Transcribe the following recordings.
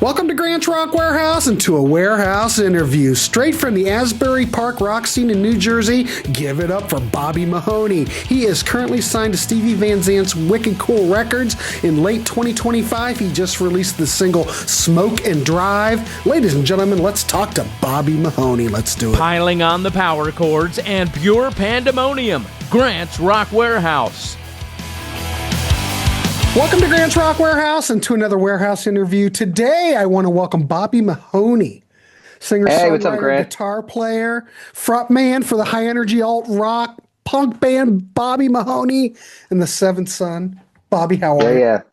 Welcome to Grant Rock Warehouse and to a warehouse interview straight from the Asbury Park rock scene in New Jersey. Give it up for Bobby Mahoney. He is currently signed to Stevie Van Zandt's Wicked Cool Records. In late 2025, he just released the single Smoke and Drive. Ladies and gentlemen, let's talk to Bobby Mahoney. Let's do it. Piling on the power chords and pure pandemonium, Grant's Rock Warehouse. Welcome to Grant Rock Warehouse and to another warehouse interview. Today, I want to welcome Bobby Mahoney, singer, what's up, songwriter, Grant? guitar player, frontman for the high energy alt rock punk band Bobby Mahoney and the Seventh Son. Bobby, how are you? Yeah.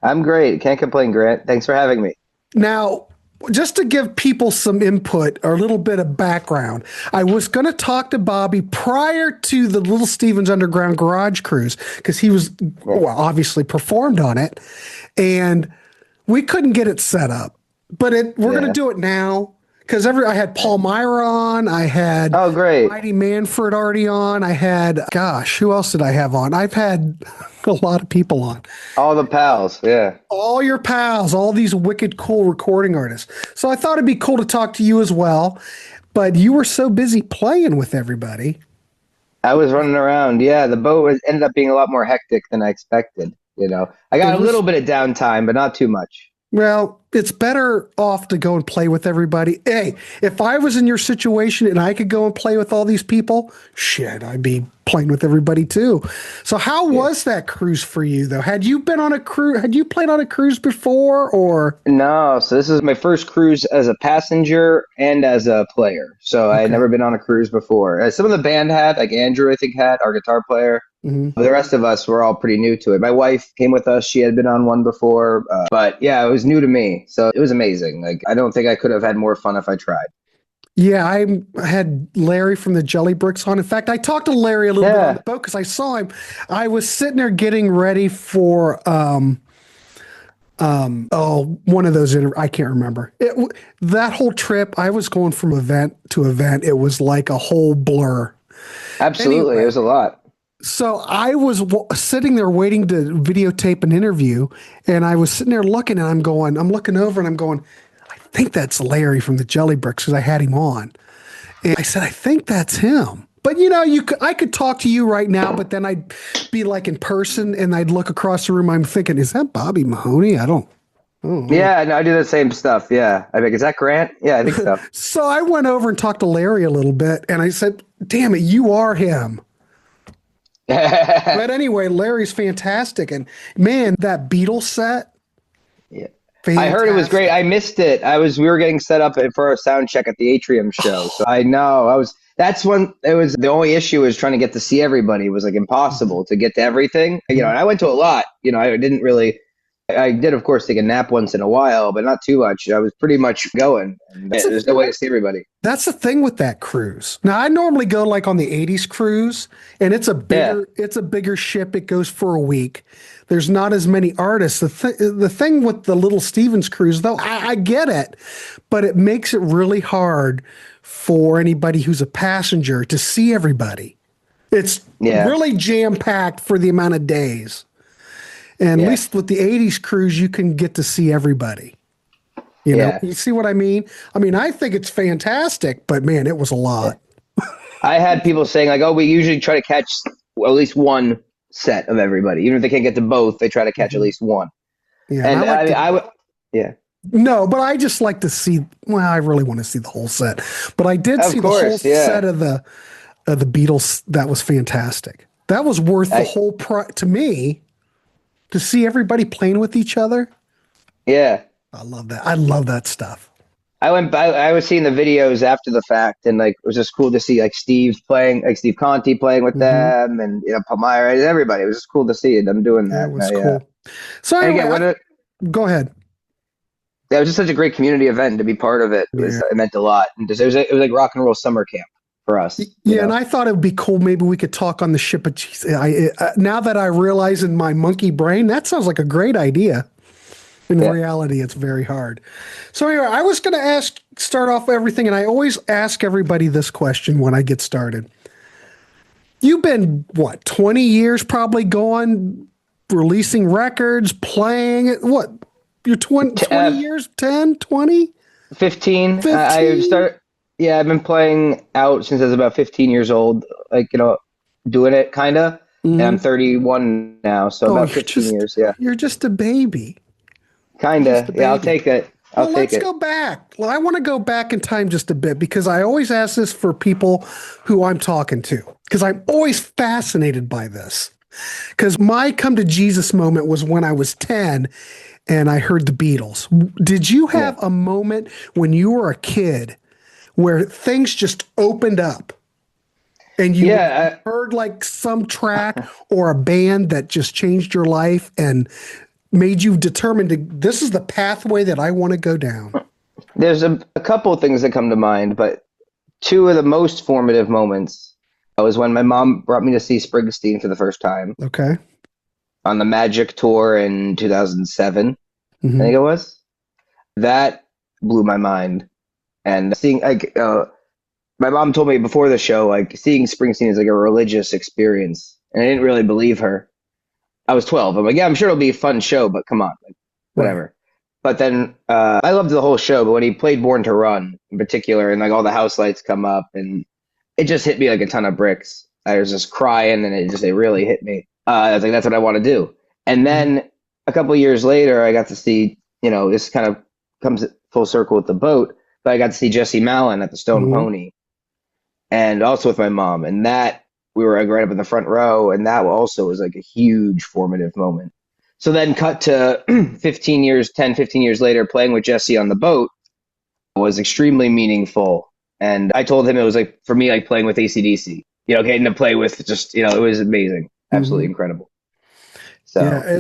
I'm great. Can't complain, Grant. Thanks for having me. Now, just to give people some input or a little bit of background, I was going to talk to Bobby prior to the Little Steven's Underground Garage Cruise because he was obviously performed on it, and we couldn't get it set up. But we're going to do it now because I had Paul Myra on, I had great. Mighty Manford already on, I had who else did I have on? I've had a lot of people on. All the pals, yeah. All your pals, all these wicked cool recording artists. So I thought it'd be cool to talk to you as well, but you were so busy playing with everybody. I was running around. Yeah, the boat ended up being a lot more hectic than I expected. I got a little bit of downtime, but not too much. Well, it's better off to go and play with everybody. Hey, if I was in your situation and I could go and play with all these people, shit, I'd be playing with everybody too. So how was that cruise for you, though? Had you been on a cruise? Had you played on a cruise before, or? No, so this is my first cruise as a passenger and as a player. So I had never been on a cruise before. Some of the band had, like Andrew, I think had, our guitar player. Mm-hmm. The rest of us were all pretty new to it. My wife came with us. She had been on one before. But yeah, it was new to me. So it was amazing. Like, I don't think I could have had more fun if I tried. Yeah, I had Larry from the Jelly Bricks on. In fact, I talked to Larry a little bit on the boat because I saw him. I was sitting there getting ready for one of those I can't remember. That whole trip, I was going from event to event. It was like a whole blur. Absolutely. Anyway, it was a lot. So I was sitting there waiting to videotape an interview, and I was sitting there looking, and I'm looking over, and I'm going, I think that's Larry from the Jelly Bricks because I had him on. And I said, I think that's him. But I could talk to you right now, but then I'd be like in person, and I'd look across the room. I'm thinking, is that Bobby Mahoney? I don't know. Yeah, no, I do the same stuff. Yeah. I think, is that Grant? Yeah, I think so. So I went over and talked to Larry a little bit, and I said, damn it, you are him. But anyway, Larry's fantastic. And man, that Beatles set. Yeah. Fantastic. I heard it was great. I missed it. We were getting set up for a sound check at the Atrium show. So I know the only issue was trying to get to see everybody. It was like impossible to get to everything. And I went to a lot, I did, of course, take a nap once in a while, but not too much. I was pretty much going. There's no way to see everybody. That's the thing with that cruise. Now, I normally go like on the 80s cruise, and it's a bigger ship. It goes for a week. There's not as many artists. The thing with the Little Steven's cruise, though, I get it, but it makes it really hard for anybody who's a passenger to see everybody. It's really jam-packed for the amount of days. And at least with the 80s cruise, you can get to see everybody. You see what I mean? I mean, I think it's fantastic, but man, it was a lot. I had people saying like, we usually try to catch at least one set of everybody. Even if they can't get to both, they try to catch at least one. Yeah. And No, but I just like to see, I really want to see the whole set. But I did see the whole set of the Beatles. That was fantastic. That was worth the whole to me. To see everybody playing with each other. Yeah. I love that. I love that stuff. I was seeing the videos after the fact, and like it was just cool to see like Steve Conti playing with them, and Palmyra and everybody. It was just cool to see them doing that. That was cool. So anyway, go ahead. Yeah, it was just such a great community event to be part of it. It meant a lot. And it was like rock and roll summer camp for us. Yeah, and I thought it would be cool. Maybe we could talk on the ship. Now that I realize in my monkey brain, that sounds like a great idea. In reality, it's very hard. So anyway, I was going to start off everything, and I always ask everybody this question when I get started. You've been, 20 years probably going, releasing records, playing, You're 20 years, 10, 20? 15. 15? I started. Yeah, I've been playing out since I was about 15 years old. Like, doing it kind of. And I'm 31 now, so Oh, about 15 years. Yeah, you're just a baby. kind Just a of. Yeah, I'll baby. take it. I'll Well, take let's it. go back. Well, I want to go back in time just a bit because I always ask this for people who I'm talking to because I'm always fascinated by this. Because my come to Jesus moment was when I was 10 and I heard the Beatles. Did you have a moment when you were a kid where things just opened up and you Yeah, heard like some track or a band that just changed your life and made you determined to this is the pathway that I want to go down? there's a couple of things that come to mind, but two of the most formative moments was when my mom brought me to see Springsteen for the first time Okay. on the Magic Tour in 2007, I Mm-hmm. think it was. That blew my mind. And seeing, like, my mom told me before the show, like, seeing Springsteen is like a religious experience. And I didn't really believe her. I was 12. I'm like, yeah, I'm sure it'll be a fun show, but come on, like, Right. whatever. But then I loved the whole show, but when he played Born to Run in particular, and like all the house lights come up, and it just hit me like a ton of bricks. I was just crying, and it really hit me. I was like, that's what I want to do. And then a couple of years later, I got to see, this kind of comes full circle with the boat, but I got to see Jesse Malin at the Stone Mhm. Pony, and also with my mom, and that we were like right up in the front row, and that also was like a huge formative moment. So then cut to 15 years later, playing with Jesse on the boat was extremely meaningful. And I told him it was like, for me, like playing with AC/DC, getting to play with just, it was amazing. Absolutely Mhm. incredible. Yeah,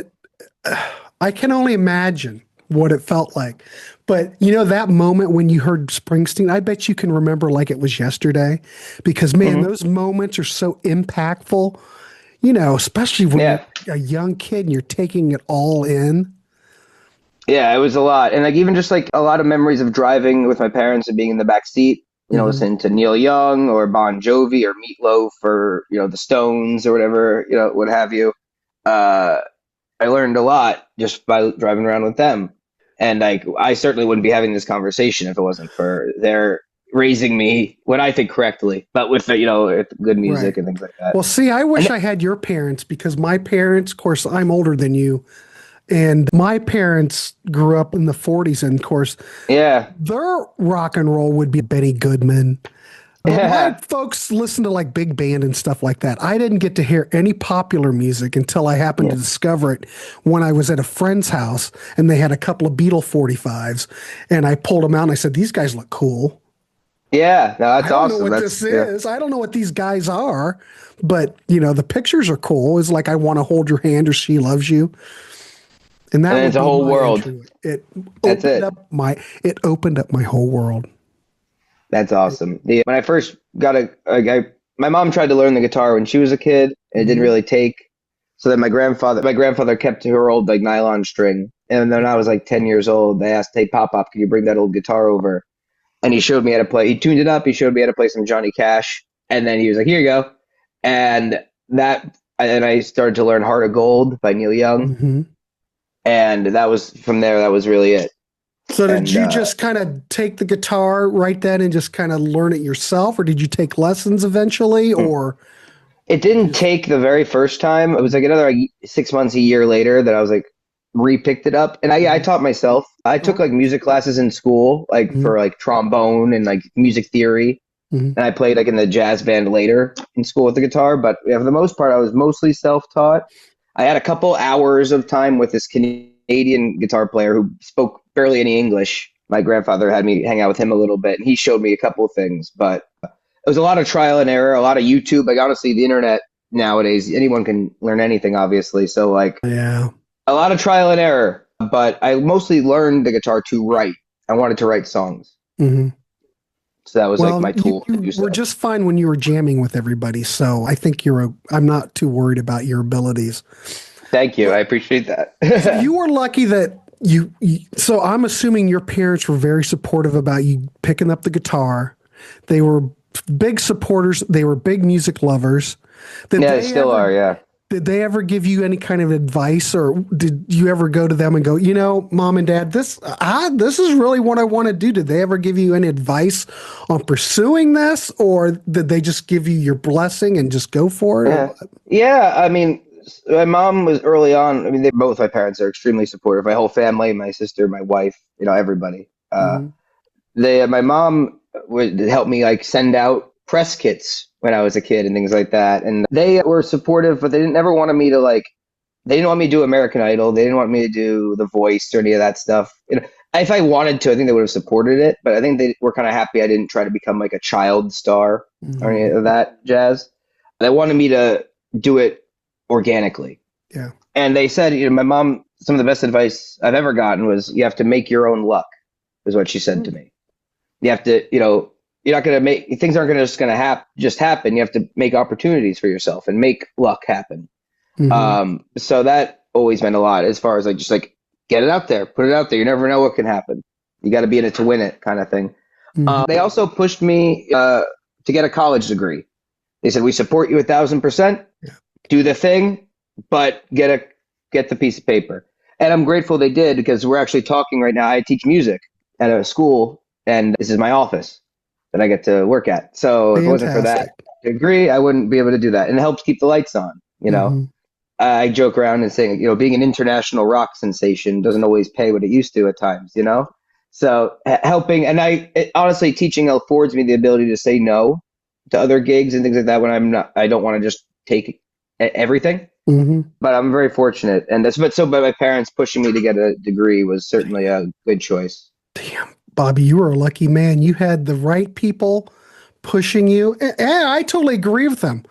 So, I can only imagine what it felt like. But that moment when you heard Springsteen, I bet you can remember like it was yesterday because man, mhm. those moments are so impactful, especially when Yeah. you're a young kid and you're taking it all in. Yeah, it was a lot. And like, even just like a lot of memories of driving with my parents and being in the back seat, Hmm. listening to Neil Young or Bon Jovi or Meatloaf or, the Stones or whatever, what have you. Uh, I learned a lot just by driving around with them. And like, I certainly wouldn't be having this conversation if it wasn't for their raising me what I think correctly, but with with good music Right. and things like that. Well, see, I And wish I had your parents because my parents, of course, I'm older than you, and my parents grew up in the 40s. And of course, yeah, their rock and roll would be Benny Goodman. But my yeah, folks listened to like big band and stuff like that. I didn't get to hear any popular music until I happened yeah, to discover it when I was at a friend's house and they had a couple of Beatle 45s and I pulled them out and I said, these guys look cool. yeah. No, I that's don't know awesome. what That's this yeah. is. I don't know what these guys are, but the pictures are cool. It's like I want to hold your hand or she loves you. And And that then it's would a be whole my world. entry. It That's opened it. up my whole world. That's awesome. When I first got my mom tried to learn the guitar when she was a kid, and it didn't Mhm. really take. So then my grandfather kept her old like nylon string, and then I was like 10 years old. They asked, "Hey, Pop, can you bring that old guitar over?" And he showed me how to play. He tuned it up. He showed me how to play some Johnny Cash, and then he was like, "Here you go." And I started to learn "Heart of Gold" by Neil Young, Mhm. and that was from there. That was really it. So did And you just kind of take the guitar right then and just kind of learn it yourself, or did you take lessons eventually, or it you didn't just take the very first time. It was like another like, 6 months, a year later that I was like repicked it up. And I Mhm. taught myself. I took like Okay. music classes in school, like Mhm. for like trombone and like music theory. Mhm. And I played like in the jazz band later in school with the guitar. But yeah, for the most part, I was mostly self-taught. I had a couple hours of time with this Canadian guitar player who spoke barely any English. My grandfather had me hang out with him a little bit, and he showed me a couple of things. But it was a lot of trial and error, a lot of YouTube. Like honestly, the internet nowadays, anyone can learn anything, obviously. So like Yeah. a lot of trial and error. But I mostly learned the guitar to write. I wanted to write songs, Mhm. so that was like Well, my you, tool to you do were so. just fine when you were jamming with everybody, so I think I'm not too worried about your abilities. Thank you, I But appreciate so that. you were lucky that so I'm assuming your parents were very supportive about you picking up the guitar. They were big supporters. They were big music lovers. Did Yeah, they they still ever are. Yeah. Did they ever give you any kind of advice, or did you ever go to them and go, Mom and Dad, this is really what I want to do? Did they ever give you any advice on pursuing this, or did they just give you your blessing and just go for it? Yeah. Yeah. I mean, my mom was early on. I mean, both my parents are extremely supportive. My whole family, my sister, my wife, everybody. Mhm. My mom would help me like send out press kits when I was a kid and things like that. And they were supportive, but they didn't ever wanted me to they didn't want me to do American Idol. They didn't want me to do The Voice or any of that stuff. If I wanted to, I think they would have supported it, but I think they were kind of happy I didn't try to become like a child star or any of that jazz. They wanted me to do it organically. Yeah. And they said, my mom, some of the best advice I've ever gotten was you have to make your own luck, is what she said to me. You have to, you're not going to make, things aren't going to just happen. You have to make opportunities for yourself and make luck happen. Mhm. So that always meant a lot as far as just get it out there, put it out there. You never know what can happen. You got to be in it to win it, kind of thing. Mhm. They also pushed me to get a college degree. They said, we support you 1,000%. Yeah. Do the thing, but get the piece of paper. And I'm grateful they did, because we're actually talking right now. I teach music at a school, and this is my office that I get to work at. So if it wasn't for that degree, I wouldn't be able to do that. And it helps keep the lights on, Mhm. I joke around and say, being an international rock sensation doesn't always pay what it used to at times, So helping, and honestly, teaching affords me the ability to say no to other gigs and things like that when I don't want to just take everything. Mhm. But I'm very fortunate, and but my parents pushing me to get a degree was certainly a good choice. Damn, Bobby, you were a lucky man. You had the right people pushing you. And I totally agree with them.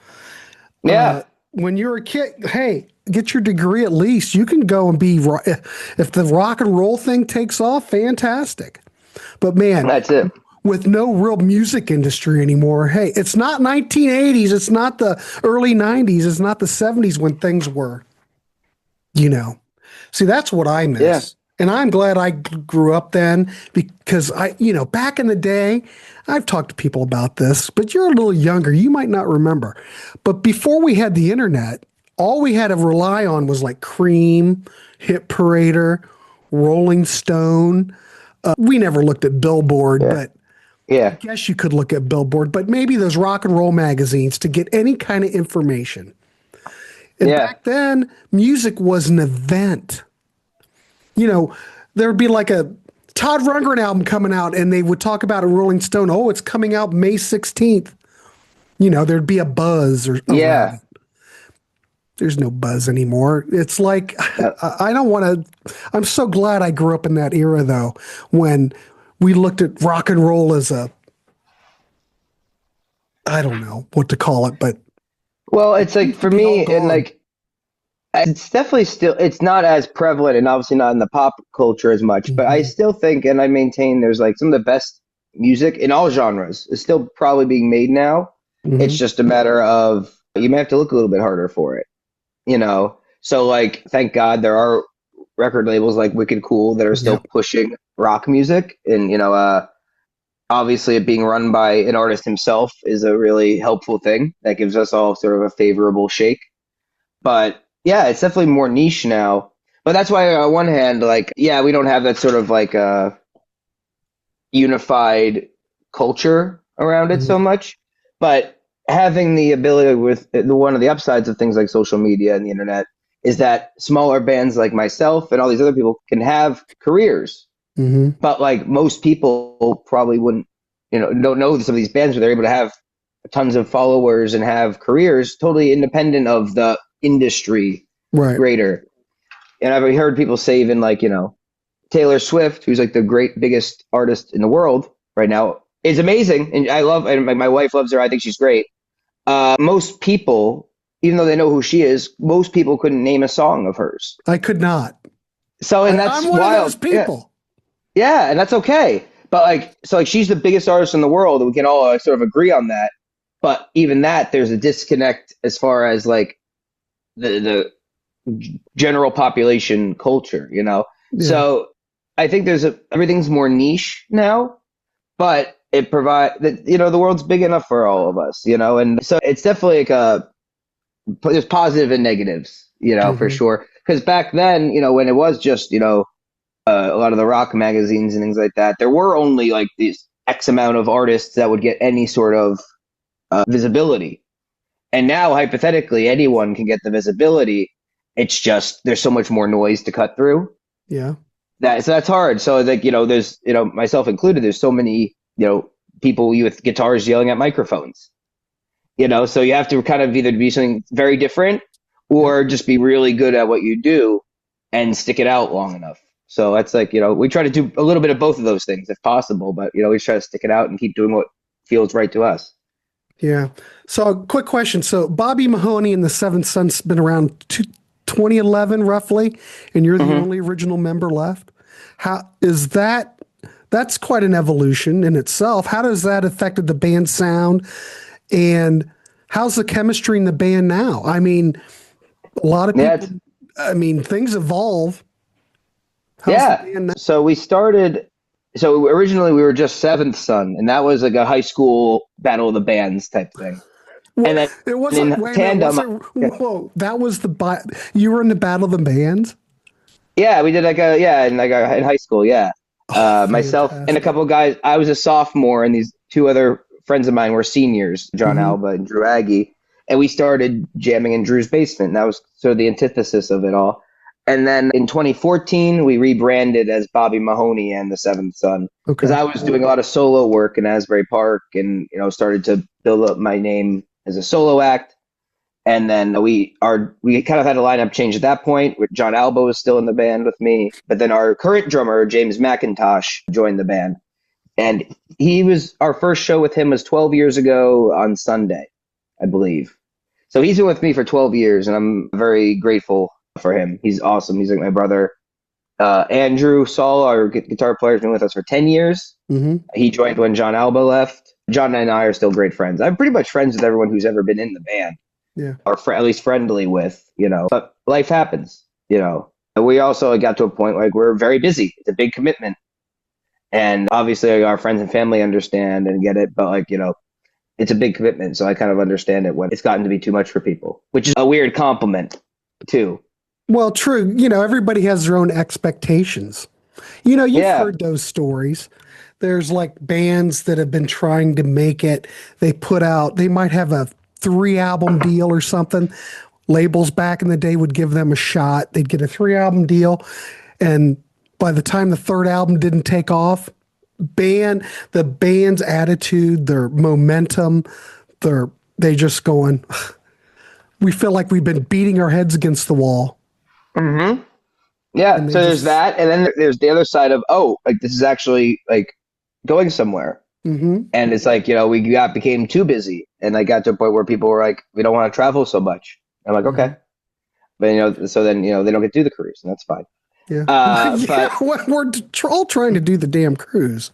Yeah, When you're a kid, hey, get your degree at least. You can go and be, if the rock and roll thing takes off, fantastic. But man, that's it. with no real music industry anymore, hey, it's not 1980s. It's not the early 90s. It's not the 70s when things were, See, that's what I Yeah, miss. And I'm glad I grew up then, because back in the day, I've talked to people about this, but you're a little younger. You might not remember. But before we had the internet, all we had to rely on was like Cream, Hit Parader, Rolling Stone. We never looked at Billboard, yeah, but I yeah, guess you could look at Billboard, but maybe those rock and roll magazines to get any kind of information. And yeah, back then, music was an event. There would be like a Todd Rundgren album coming out, and they would talk about a Rolling Stone. Oh, it's coming out May 16th. There'd be a buzz or around yeah. it. There's no buzz anymore. It's like, Uh, I don't want to. I'm so glad I grew up in that era, though, when we looked at rock and roll as I don't know what to call it, but well, it it's like seems to for be all me, and gone. it's definitely still, it's not as prevalent and obviously not in the pop culture as much, but I Mhm. still think, and I maintain, there's some of the best music in all genres is still probably being made now. It's Mhm. just a matter of, you may have to look a little bit harder for it, So thank God there are record labels like Wicked Cool that are still Yep. pushing rock music, and obviously it being run by an artist himself is a really helpful thing that gives us all sort of a favorable shake. But yeah, it's definitely more niche now. But that's why on one hand, yeah, we don't have that sort of unified culture around it so Mhm. much. But having the ability, with one of the upsides of things like social media and the internet, is that smaller bands like myself and all these other people can have careers. Mhm. But most people probably wouldn't, don't know some of these bands, but they're able to have tons of followers and have careers totally independent of the industry Right. greater. And I've heard people say even Taylor Swift, who's the great biggest artist in the world right now, is amazing, and and my wife loves her. I think she's great. Most people, even though they know who she is, most people couldn't name a song of hers. I could not. So, and I'm that's one of those wild. Yeah, people. yeah, and that's okay. But she's the biggest artist in the world, and we can all sort of agree on that. But even that, there's a disconnect as far as the general population culture. Yeah. So I think everything's more niche now, but it provides that, the world's big enough for all of us, and so it's definitely there's positive and negatives, for Mm-hmm. sure. Because back then, when it was just, a lot of the rock magazines and things like that, there were only like these X amount of artists that would get any sort of visibility. And now, hypothetically, anyone can get the visibility. It's just there's so much more noise to cut through. Yeah. So that's hard. So like there's myself included. There's so many people with guitars yelling at microphones. So you have to kind of either be something very different or just be really good at what you do and stick it out long enough. So that's like we try to do a little bit of both of those things if possible, but we try to stick it out and keep doing what feels right to us. Yeah. So, quick question. So, Bobby Mahoney and the Seventh Son's been around 2011, roughly, and you're the only original member left. How is that? That's quite an evolution in itself. How does that affected the band's sound, and how's the chemistry in the band now? I mean, a lot of people. I mean, things evolve. How's the band now? So we started. So originally we were just Seventh Son, and that was like a high school battle of the bands type thing. Well, And then it wasn't in wait, tandem, whoa, that was you were in the Battle of the Bands? yeah, we did in high school, yeah. Myself and a couple of guys. I was a sophomore, and these two other friends of mine were seniors, John Alba and Drew Aggie, and we started jamming in Drew's basement. And that was sort of the antithesis of it all. And then in 2014, we rebranded as Bobby Mahoney and the Seventh Son because I was doing a lot of solo work in Asbury Park, and started to build up my name as a solo act. And then we kind of had a lineup change at that point. Where John Alba was still in the band with me, but then our current drummer James McIntosh joined the band, and our first show with him was 12 years ago on Sunday, I believe. So he's been with me for 12 years, and I'm very grateful for him. He's awesome. He's like my brother. Andrew Saul, our guitar player, has been with us for 10 years. He joined when John Alba left. John and I are still great friends. I'm pretty much friends with everyone who's ever been in the band. Yeah. Or at least friendly with, but life happens, And we also got to a point like we're very busy. It's a big commitment. And obviously our friends and family understand and get it, but it's a big commitment. So I kind of understand it when it's gotten to be too much for people, which is a weird compliment too. Well, true. Everybody has their own expectations. You've heard those stories. There's like bands that have been trying to make it. They might have a 3-album deal or something. Labels back in the day would give them a shot. They'd get a 3-album deal. And by the time the 3rd album didn't take off, the band's attitude, their momentum, they just going, we feel like we've been beating our heads against the wall. Yeah, so there's that, and then there's the other side of this is actually like going somewhere, and it's like we became too busy, and I got to a point where people were like, we don't want to travel so much. I'm like, okay, but so then they don't get to do the cruise, and that's fine. Yeah, but we're all trying to do the damn cruise.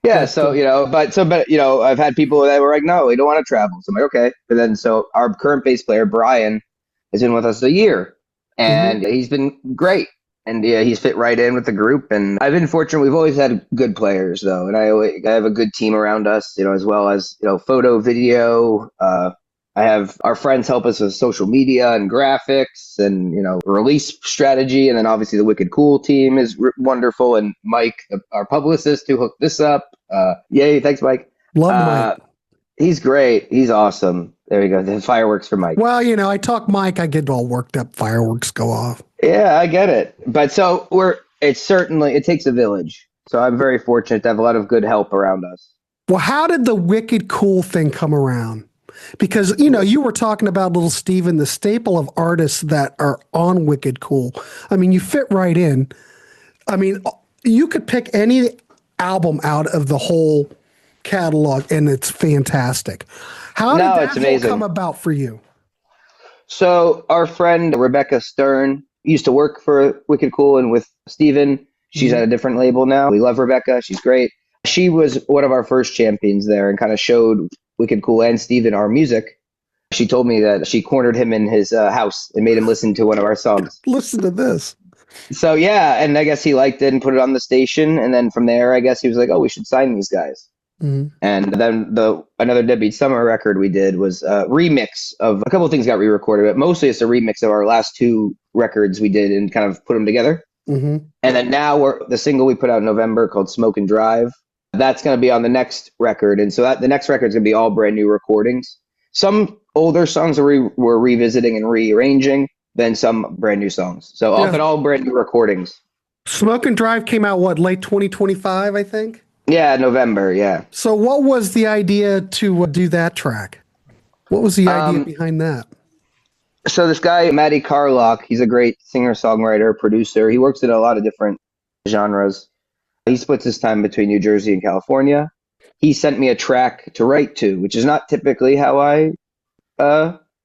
Yeah, so but I've had people that were like, no, we don't want to travel. So I'm like, okay, but then so our current bass player Brian has been with us a year. And he's been great. And he's fit right in with the group. And I've been fortunate. We've always had good players, though. And I have a good team around us, as well as, photo, video. I have our friends help us with social media and graphics and, release strategy. And then obviously the Wicked Cool team is wonderful. And Mike, our publicist, who hooked this up. Yay. Thanks, Mike. Love Mike. He's great. He's awesome. There you go. The fireworks for Mike. Well, I talk Mike, I get all worked up. Fireworks go off. Yeah, I get it. But so it takes a village. So I'm very fortunate to have a lot of good help around us. Well, how did the Wicked Cool thing come around? Because, you were talking about Little Steven, the staple of artists that are on Wicked Cool. I mean, you fit right in. I mean, you could pick any album out of the whole catalog and it's fantastic. How did that whole come about for you? So our friend Rebecca Stern used to work for Wicked Cool and with Steven. She's at a different label now. We love Rebecca. She's great. She was one of our first champions there and kind of showed Wicked Cool and Steven our music. She told me that she cornered him in his house and made him listen to one of our songs. Listen to this. So yeah, and I guess he liked it and put it on the station. And then from there, I guess he was like, oh, we should sign these guys. And then another Deadbeat Summer record we did was a remix of a couple of things got re-recorded, but mostly it's a remix of our last two records we did and kind of put them together. And then now the single we put out in November called Smoke and Drive, that's going to be on the next record. And so the next record is going to be all brand new recordings. Some older songs we're revisiting and rearranging, then some brand new songs. So often all brand new recordings. Smoke and Drive came out, late 2025, I think? Yeah, November, yeah. So what was the idea to do that track? What was the idea behind that? So this guy, Matty Carlock, he's a great singer-songwriter, producer. He works in a lot of different genres. He splits his time between New Jersey and California. He sent me a track to write to, which is not typically how I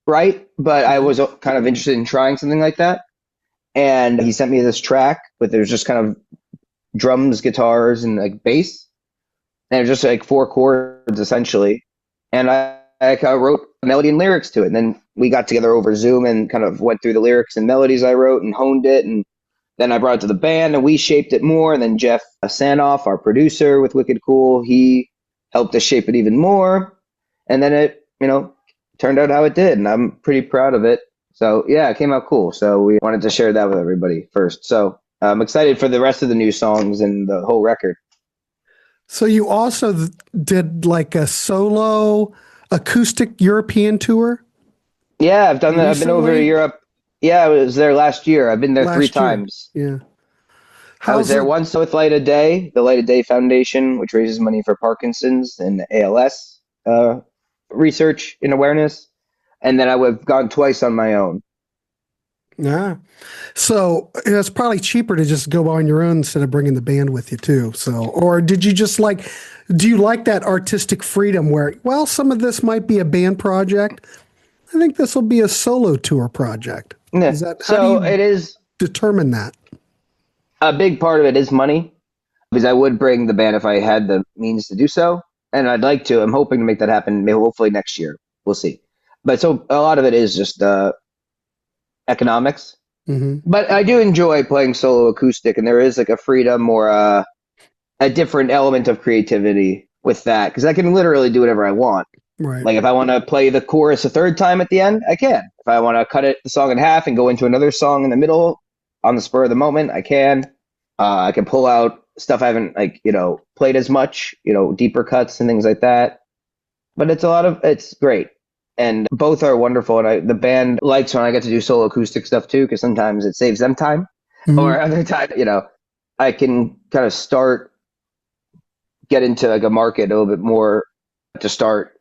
write, but I was kind of interested in trying something like that. And he sent me this track, but there's just kind of drums, guitars, and like bass. And it was just like 4 chords, essentially. And I wrote melody and lyrics to it. And then we got together over Zoom and kind of went through the lyrics and melodies I wrote and honed it. And then I brought it to the band and we shaped it more. And then Jeff Sanoff, our producer with Wicked Cool, he helped us shape it even more. And then it, turned out how it did. And I'm pretty proud of it. So yeah, it came out cool. So we wanted to share that with everybody first. So I'm excited for the rest of the new songs and the whole record. So you also did like a solo acoustic European tour? Yeah, I've done that. I've been over to Europe. Yeah, I was there last year. I've been there 3 times. Yeah. I was there once with Light of Day, the Light of Day Foundation, which raises money for Parkinson's and ALS research and awareness. And then I would have gone twice on my own. Yeah. So it's probably cheaper to just go on your own instead of bringing the band with you too. So, or did you just do you like that artistic freedom where, well, some of this might be a band project. I think this will be a solo tour project. Yeah. So it is determine that. A big part of it is money, because I would bring the band if I had the means to do so. And I'd like to. I'm hoping to make that happen, maybe hopefully next year. We'll see. But so a lot of it is just economics. But I do enjoy playing solo acoustic, and there is like a freedom or a different element of creativity with that, because I can literally do whatever I want. Right. Like if I want to play the chorus a 3rd time at the end, I can. If I want to cut the song in half and go into another song in the middle on the spur of the moment, I can. I can pull out stuff I haven't played as much, deeper cuts and things like that. But it's great. And both are wonderful. And the band likes when I get to do solo acoustic stuff too, because sometimes it saves them time. Or other time, I can kind of get into like a market a little bit more to start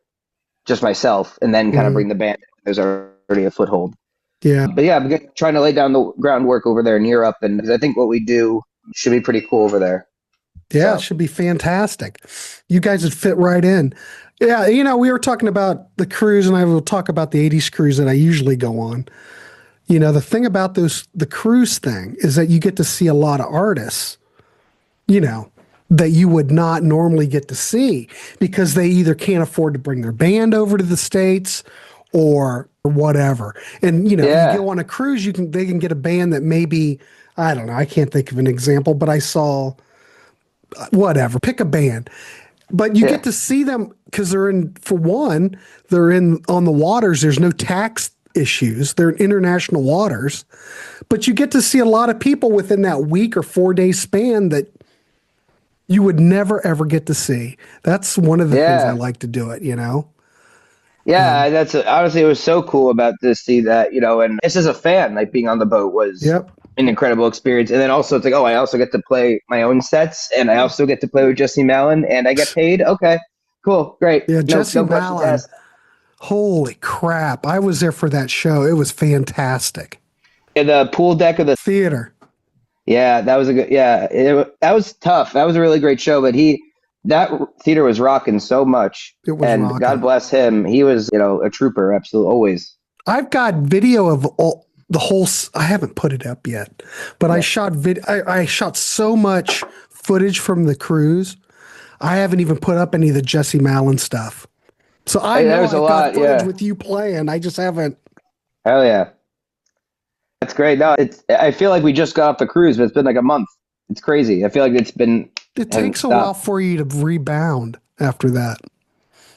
just myself, and then kind of bring the band. There's already a foothold. Yeah. But yeah, I'm trying to lay down the groundwork over there in Europe. And 'cause I think what we do should be pretty cool over there. Yeah, it should be fantastic. You guys would fit right in. Yeah, we were talking about the cruise, and I will talk about the 80s cruise that I usually go on. The thing about the cruise thing is that you get to see a lot of artists, that you would not normally get to see because they either can't afford to bring their band over to the States or whatever. And, you go on a cruise, they can get a band that maybe, I don't know, I can't think of an example, but I saw whatever, pick a band. But you get to see them because they're on the waters. There's no tax issues. They're in international waters. But you get to see a lot of people within that week or 4-day span that you would never, ever get to see. That's one of the things I like to do it, Yeah, that's honestly, it was so cool about to see that, and just as a fan, like being on the boat was an incredible experience. And then also it's like, I also get to play my own sets, and I also get to play with Jesse Malin, and I get paid. Okay, cool, great. Yeah, Jesse Malin. Holy crap. I was there for that show. It was fantastic. Yeah, the pool deck of the theater. Yeah, that was that was tough. That was a really great show, but that theater was rocking so much. It was rocking. God bless him. He was, a trooper, absolutely, always. I've got video of the whole. I haven't put it up yet, but I shot I shot so much footage from the cruise. I haven't even put up any of the Jesse Malin stuff. So I know I've got footage with you playing. I just haven't. Hell yeah. That's great. No, I feel like we just got off the cruise, but it's been like a month. It's crazy. I feel like it takes a while for you to rebound. after that.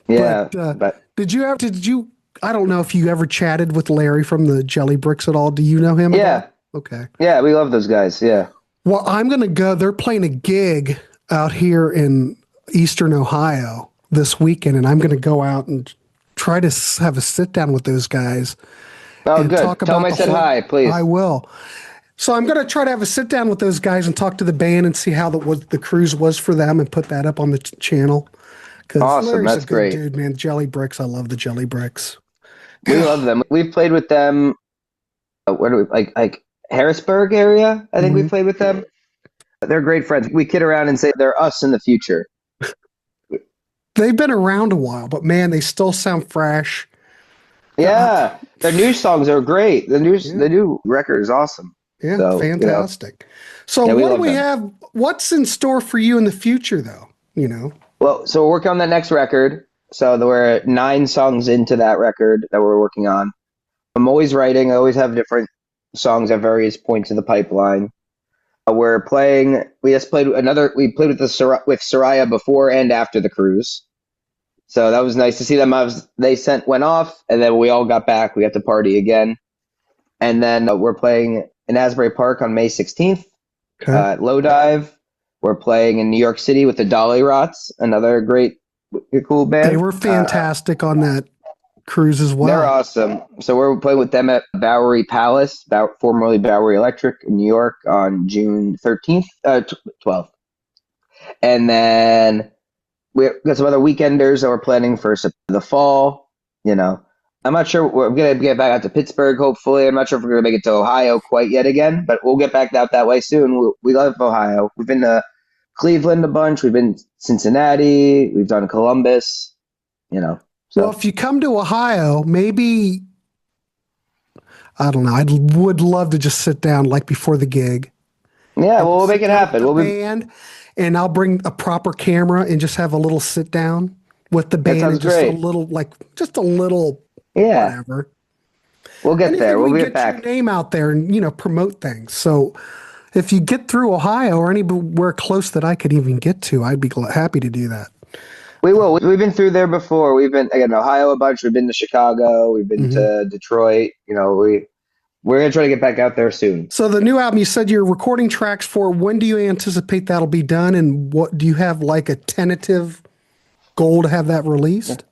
Yeah, But did you, I don't know if you ever chatted with Larry from the Jelly Bricks at all. Do you know him? yeah, At all? Okay. yeah. We love those guys. Yeah. Well, I'm going to go. They're playing a gig out here in Eastern Ohio this weekend, and I'm going to go out and try to have a sit down with those guys. Oh, and good. talk Tell them about I said whole, hi, please. I will. So I'm going to try to have a sit down with those guys and talk to the band and see how what the cruise was for them and put that up on the channel. Because Awesome. Larry's That's a good great. dude, man. Jelly Bricks. I love the Jelly Bricks. We love them. We've played with them. Where do we like Harrisburg area? I think we played with them. They're great friends. We kid around and say they're us in the future. They've been around a while, but man, they still sound fresh. Yeah, their new songs are great. The new record is awesome. Yeah, So, fantastic. So Yeah, we what do love we them. have? What's in store for you in the future, though? You know, Well, so we're working on that next record. So we're 9 songs into that record that we're working on. I'm always writing. I always have different songs at various points in the pipeline. We're playing. We just played another. We played with with Soraya before and after the cruise. So that was nice to see them. They went off, and then we all got back. We got to party again, and then we're playing in Asbury Park on May 16th at Low Dive. We're playing in New York City with the Dolly Rots, another great, cool band. they were fantastic on that cruise as well. They're awesome. So we're playing with them at Bowery Palace, formerly Bowery Electric in New York on June 13th, 12th. And then we got some other weekenders that we're planning for the fall. You know, I'm not sure. We're going to get back out to Pittsburgh, hopefully. I'm not sure if we're going to make it to Ohio quite yet again, but we'll get back out that way soon. We love Ohio. We've been to Cleveland a bunch. We've been Cincinnati. We've done Columbus, you know. So. Well, if you come to Ohio, maybe, I don't know, I would love to just sit down like before the gig. Yeah, well, we'll make it happen. We'll band, and I'll bring a proper camera and just have a little sit down with the band and just great. a little, Yeah. whatever. We'll get there. We'll get back. Your name out there and, you know, promote things. So if you get through Ohio or anywhere close that I could even get to, I'd be happy to do that. We will. We've been through there before. We've been, again, Ohio a bunch. We've been to Chicago. We've been to Detroit. You know, we're going to try to get back out there soon. So the new album, you said you're recording tracks for. When do you anticipate that'll be done? And what do you have, like a tentative goal to have that released?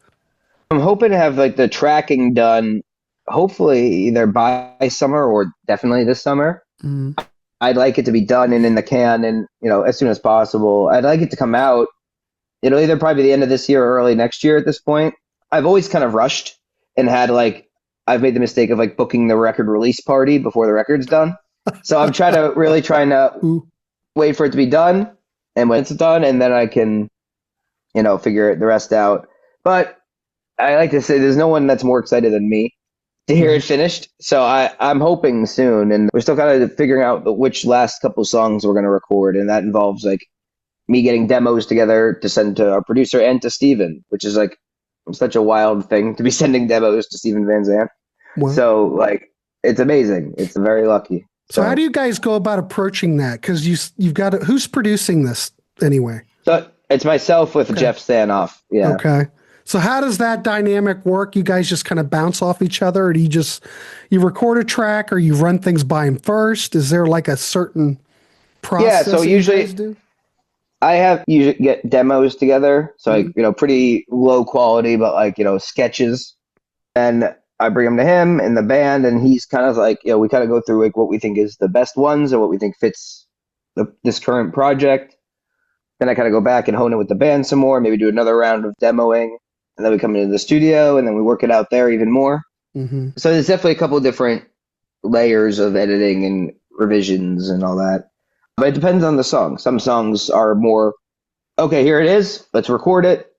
I'm hoping to have like the tracking done, hopefully either by summer or definitely this summer. I'd like it to be done and in the can and, you know, as soon as possible. I'd like it to come out. It'll either probably be the end of this year or early next year at this point. I've always kind of rushed and I've made the mistake of like booking the record release party before the record's done. So I'm trying to wait for it to be done. And when it's done, and then I can, you know, figure the rest out. But I like to say there's no one that's more excited than me to hear it finished. So I'm hoping soon. And we're still kind of figuring out which last couple songs we're going to record. And that involves like me getting demos together to send to our producer and to Steven, which is like such a wild thing to be sending demos to Steven Van Zandt. Wow. So like, it's amazing. It's very lucky. So how do you guys go about approaching that? Because you've got who's producing this anyway? So it's myself with Jeff Stanoff. Yeah. Okay. So how does that dynamic work? You guys just kind of bounce off each other, or do you record a track, or you run things by him first? Is there like a certain process? Yeah. So usually I usually get demos together. So like, you know, pretty low quality, but like, you know, sketches, and I bring them to him and the band, and he's kind of like, you know, we kind of go through like what we think is the best ones or what we think fits this current project. Then I kind of go back and hone it with the band some more, maybe do another round of demoing, and then we come into the studio and then we work it out there even more. So there's definitely a couple of different layers of editing and revisions and all that. But it depends on the song. Some songs are more, okay, here it is, let's record it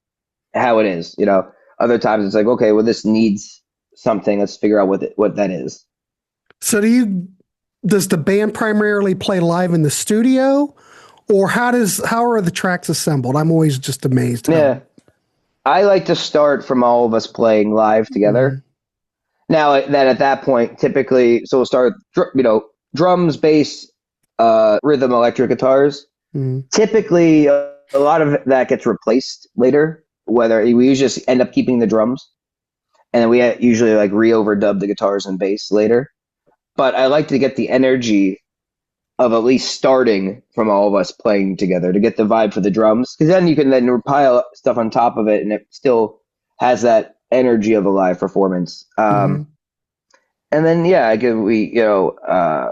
how it is, you know. Other times it's like, okay, well, this needs something, let's figure out what that is. So does the band primarily play live in the studio, or how are the tracks assembled? I'm always just amazed. Yeah. I like to start from all of us playing live together. Now then at that point, typically, so we'll start, you know, drums, bass, rhythm, electric guitars. Typically a lot of that gets replaced later. Whether we usually just end up keeping the drums, and then we usually like re-overdub the guitars and bass later. But I like to get the energy of at least starting from all of us playing together to get the vibe for the drums, because then you can then pile stuff on top of it, and it still has that energy of a live performance. And then the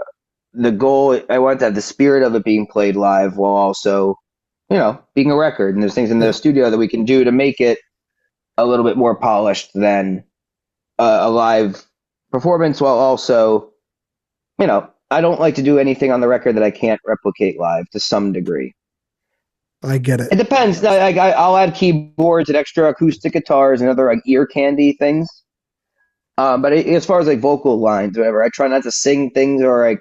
goal, I want to have the spirit of it being played live while also, being a record. And there's things in the studio that we can do to make it a little bit more polished than a live performance, while also, I don't like to do anything on the record that I can't replicate live to some degree. I get it. It depends. I'll add keyboards and extra acoustic guitars and other like ear candy things. But as far as like vocal lines, whatever, I try not to sing things or like,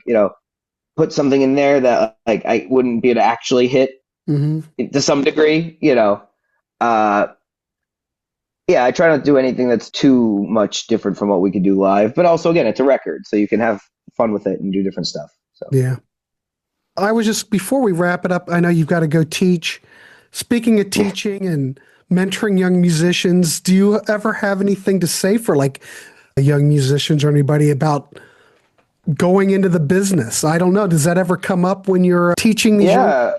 put something in there that like I wouldn't be able to actually hit to some degree, I try not to do anything that's too much different from what we could do live. But also, again, it's a record, so you can have fun with it and do different stuff. So yeah. I was just, before we wrap it up, I know you've got to go teach. Speaking of teaching and mentoring young musicians, do you ever have anything to say for like young musicians or anybody about going into the business? I don't know. Does that ever come up when you're teaching these? Yeah,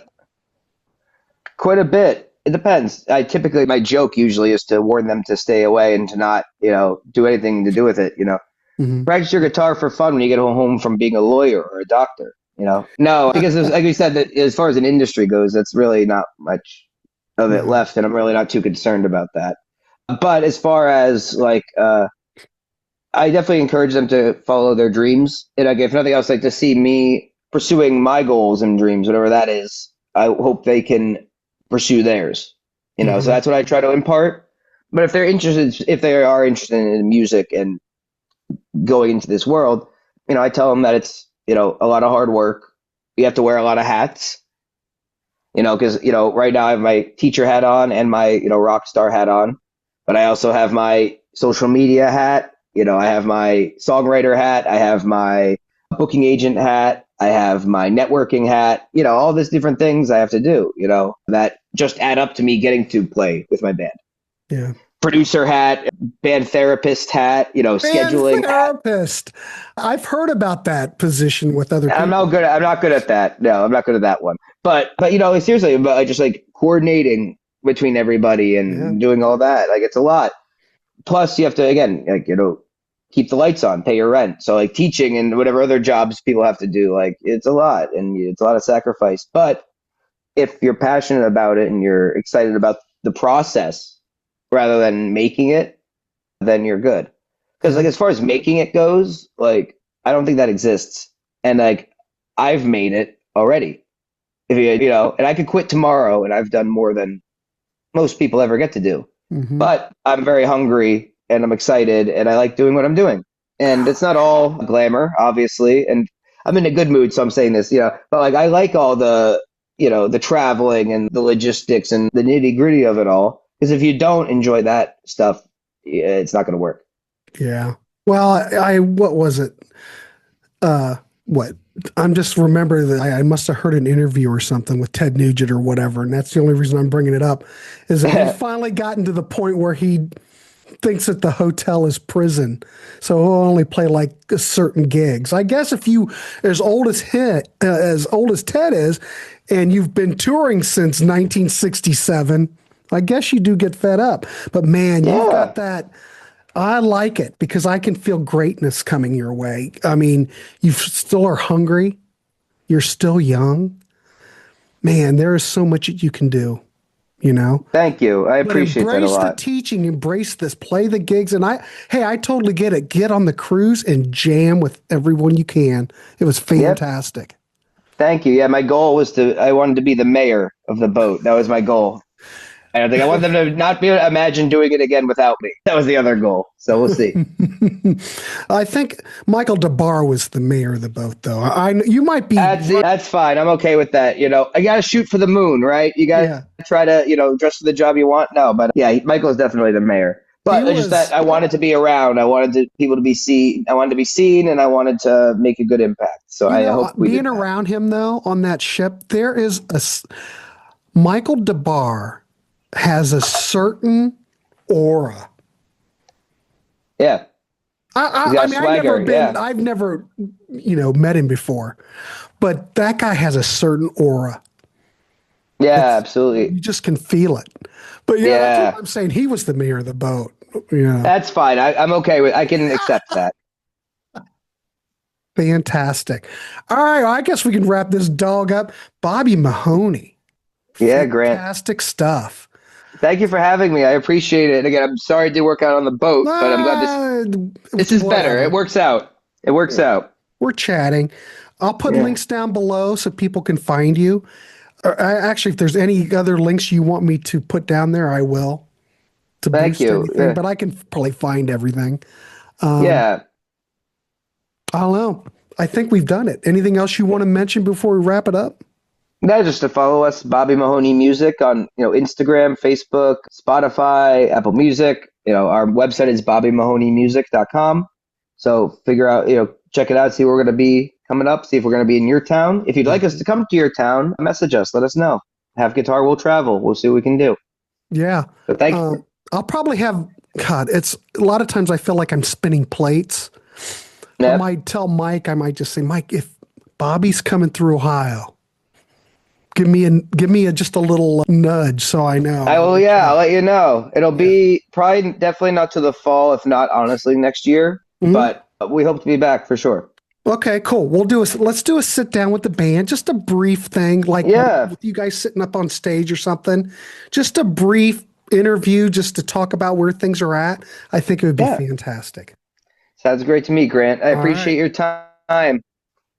quite a bit. It depends. My joke usually is to warn them to stay away and to not, do anything to do with it. Practice your guitar for fun when you get home from being a lawyer or a doctor. No, because like we said, that as far as an industry goes, that's really not much of it left, and I'm really not too concerned about that. But as far as like, I definitely encourage them to follow their dreams, and like, if nothing else, like to see me pursuing my goals and dreams, whatever that is. I hope they can pursue theirs. So that's what I try to impart. But if they are interested in music and going into this world, I tell them that it's, a lot of hard work. You have to wear a lot of hats, because, right now I have my teacher hat on and my, rock star hat on, but I also have my social media hat. I have my songwriter hat. I have my booking agent hat. I have my networking hat, all these different things I have to do, that just add up to me getting to play with my band. Yeah. Producer hat, band therapist hat, scheduling therapist. I've heard about that position with other people. I'm not good at that. No, I'm not good at that one. But seriously, but just like coordinating between everybody and doing all that, like it's a lot. Plus you have to, again, like, keep the lights on, pay your rent. So like teaching and whatever other jobs people have to do, like it's a lot and it's a lot of sacrifice. But if you're passionate about it and you're excited about the process rather than making it, then you're good. Because like as far as making it goes, like I don't think that exists. And like I've made it already. If and I could quit tomorrow and I've done more than most people ever get to do. But I'm very hungry and I'm excited and I like doing what I'm doing. And it's not all glamour, obviously. And I'm in a good mood, so I'm saying this, but like I like all the, the traveling and the logistics and the nitty gritty of it all. Because if you don't enjoy that stuff, it's not going to work. Yeah. Well, what was it? I'm just remember that I must have heard an interview or something with Ted Nugent or whatever. And that's the only reason I'm bringing it up is that he's finally gotten to the point where he thinks that the hotel is prison. So he'll only play like certain gigs. I guess if you, as old as Ted is, and you've been touring since 1967, I guess you do get fed up. But man, you've got that. I like it because I can feel greatness coming your way. I mean, you still are hungry. You're still young. Man, there is so much that you can do, Thank you. I appreciate that a lot. Embrace the teaching, embrace this, play the gigs. And I totally get it. Get on the cruise and jam with everyone you can. It was fantastic. Yep. Thank you. Yeah, my goal was I wanted to be the mayor of the boat. That was my goal. I don't think I want them to not be able to imagine doing it again without me. That was the other goal. So we'll see. I think Michael DeBar was the mayor of the boat, though. You might be. That's fine. I'm okay with that. I got to shoot for the moon, right? You got to try to, dress for the job you want. No, but yeah, Michael is definitely the mayor. But it's just that I wanted to be around. I wanted people to be seen. I wanted to be seen, and I wanted to make a good impact. So I hope being around him though on that ship, there is Michael DeBar has a certain aura. Yeah. He's got swagger. I've never, met him before, but that guy has a certain aura. Yeah, absolutely. You just can feel it. But that's what I'm saying. He was the mayor of the boat. Yeah. That's fine. I'm okay with. I can accept that. Fantastic. All right. Well, I guess we can wrap this dog up. Bobby Mahoney. Yeah, Grant. Fantastic stuff. Thank you for having me. I appreciate it. And again, I'm sorry it didn't work out on the boat, but I'm glad this is better. It works out. It works out. We're chatting. I'll put links down below so people can find you. Actually, if there's any other links you want me to put down there, I will. Thank you. Anything, but I can probably find everything. Yeah. I don't know. I think we've done it. Anything else you want to mention before we wrap it up? No, just to follow us, Bobby Mahoney Music on Instagram, Facebook, Spotify, Apple Music. Our website is bobbymahoneymusic.com. So figure out, check it out, see where we're going to be coming up, see if we're going to be in your town. If you'd like us to come to your town, message us, let us know. Have Guitar, we'll travel. We'll see what we can do. Yeah. So thank you. I'll probably have, it's a lot of times I feel like I'm spinning plates. Yep. I might tell Mike, just say, Mike, if Bobby's coming through Ohio, give me just a little nudge so I know. I'll let you know. It'll be probably definitely not to the fall, if not honestly next year, but we hope to be back for sure. Okay, cool. Let's do a sit down with the band, just a brief thing, like with you guys sitting up on stage or something. Just a brief interview, just to talk about where things are at. I think it would be fantastic. Sounds great to me, Grant. I appreciate your time.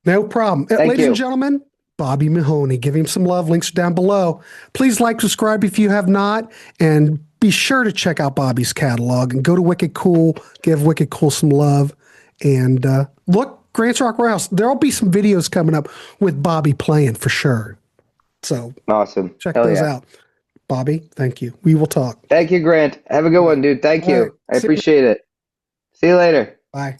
No problem. Ladies and gentlemen, Bobby Mahoney. Give him some love. Links are down below. Please like, subscribe if you have not, and be sure to check out Bobby's catalog and go to Wicked Cool. Give Wicked Cool some love, and look, Grant Rock Warehaus. There'll be some videos coming up with Bobby playing for sure. So awesome. Check those out. Bobby, thank you. We will talk. Thank you, Grant. Have a good one, dude. Thank you. Right. I appreciate it. See you later. Bye.